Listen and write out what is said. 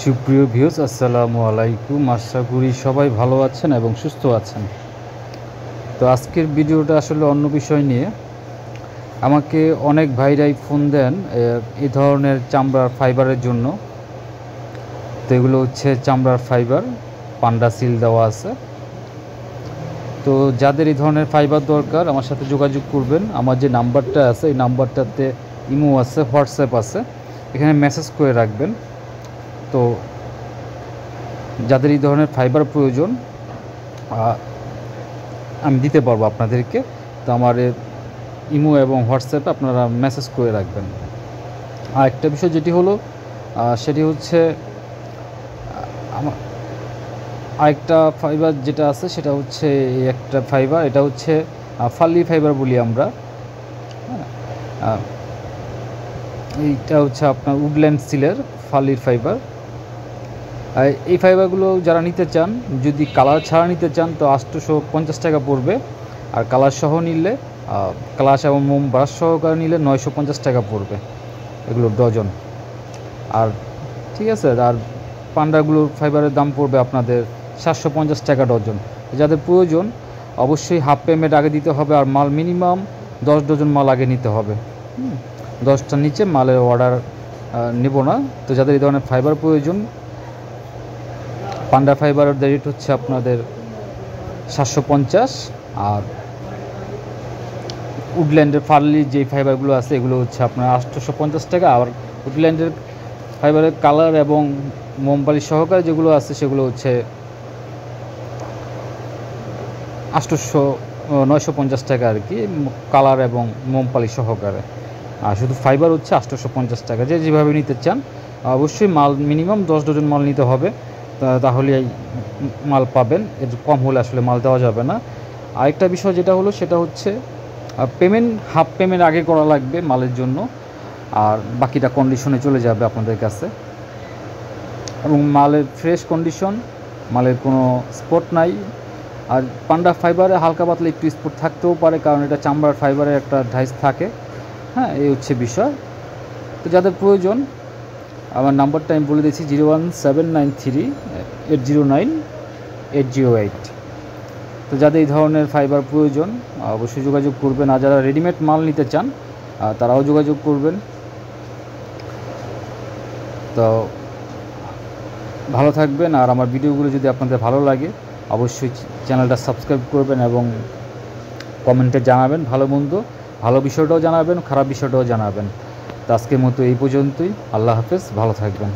সুপ্রিয় ভিউয়ার্স, আসসালামু আলাইকুম। আশা করি সবাই ভালো আছেন এবং সুস্থ আছেন। তো আজকের ভিডিওটা আসলে অন্য বিষয় নিয়ে। আমাকে অনেক ভাইরাই ফোন দেন এই ধরনের চামড়ার ফাইবারের জন্য। তো এগুলো হচ্ছে চামড়ার ফাইবার, পান্ডা সিল দেওয়া আছে। তো যাদের এই ধরনের ফাইবার দরকার আমার সাথে যোগাযোগ করবেন। আমার যে নাম্বারটা আছে এই নাম্বারটাতে ইমো আছে, হোয়াটসঅ্যাপ আছে, এখানে মেসেজ করে রাখবেন। তো যাদের এই ধরনের ফাইবার প্রয়োজন আমি দিতে পারবো আপনাদেরকে। তো আমার ইমো এবং হোয়াটসঅ্যাপে আপনারা মেসেজ করে রাখবেন। আর একটা বিষয় যেটি হলো সেটি হচ্ছে আমার আরেকটা ফাইবার যেটা আছে সেটা হচ্ছে এই একটা ফাইবার, এটা হচ্ছে ফাল্লি ফাইবার বলি আমরা। এইটা হচ্ছে আপনার উডল্যান্ড সিলের ফাল্লির ফাইবার। এই ফাইবারগুলো যারা নিতে চান, যদি কালার ছাড়া নিতে চান তো 850 টাকা পড়বে। আর কালার সহ নিলে, কালার এবং মোম ব্রাশ সহকারে নিলে 950 টাকা পড়বে এগুলো ডজন। আর ঠিক আছে, আর পান্ডাগুলোর ফাইবারের দাম পড়বে আপনাদের 750 টাকা ডজন। যাদের প্রয়োজন অবশ্যই হাফ পেমেন্ট আগে দিতে হবে, আর মাল মিনিমাম 10 ডজন মাল আগে নিতে হবে। 10টার নিচে মালের অর্ডার নেব না। তো যাদের এই ধরনের ফাইবার প্রয়োজন, পান্ডা ফাইবারের রেট হচ্ছে আপনাদের 750। আর উডল্যান্ডের ফার্লির যে ফাইবারগুলো আছে এগুলো হচ্ছে আপনার 850 টাকা। আর উডল্যান্ডের ফাইবারের কালার এবং মোমবালি সহকারে যেগুলো আছে সেগুলো হচ্ছে 950 টাকা আর কি, কালার এবং মোমপালি সহকারে। আর শুধু ফাইবার হচ্ছে 850 টাকা। যে যেভাবে নিতে চান অবশ্যই মাল মিনিমাম 10 ডজন মাল নিতে হবে, তাহলে এই মাল পাবেন। এর কম হলে আসলে মাল দেওয়া যাবে না। আরেকটা বিষয় যেটা হলো সেটা হচ্ছে পেমেন্ট হাফ পেমেন্ট আগে করা লাগবে মালের জন্য, আর বাকিটা কন্ডিশনে চলে যাবে আপনাদের কাছে। এবং মালের ফ্রেশ কন্ডিশন, মালের কোনো স্পট নাই। আর পান্ডা ফাইবারে হালকা পাতলা একটু স্পট থাকতেও পারে, কারণ এটা চামড়ার ফাইবারের একটা ঢাইস থাকে। হ্যাঁ, এই হচ্ছে বিষয়। তো যাদের প্রয়োজন আমার নাম্বারটা আমি বলে দিচ্ছি 01793809808। তো যাদের এই ধরনের ফাইবার প্রয়োজন অবশ্যই যোগাযোগ করবেন। আর যারা রেডিমেড মাল নিতে চান তারাও যোগাযোগ করবেন। তো ভালো থাকবেন। আর আমার ভিডিওগুলো যদি আপনাদের ভালো লাগে অবশ্যই চ্যানেলটা সাবস্ক্রাইব করবেন এবং কমেন্টে জানাবেন ভালো মন্দ, ভালো বিষয়টাও জানাবেন, খারাপ বিষয়টাও জানাবেন। তো আজকের মতো এই পর্যন্তই। আল্লাহ হাফেজ, ভালো থাকবেন।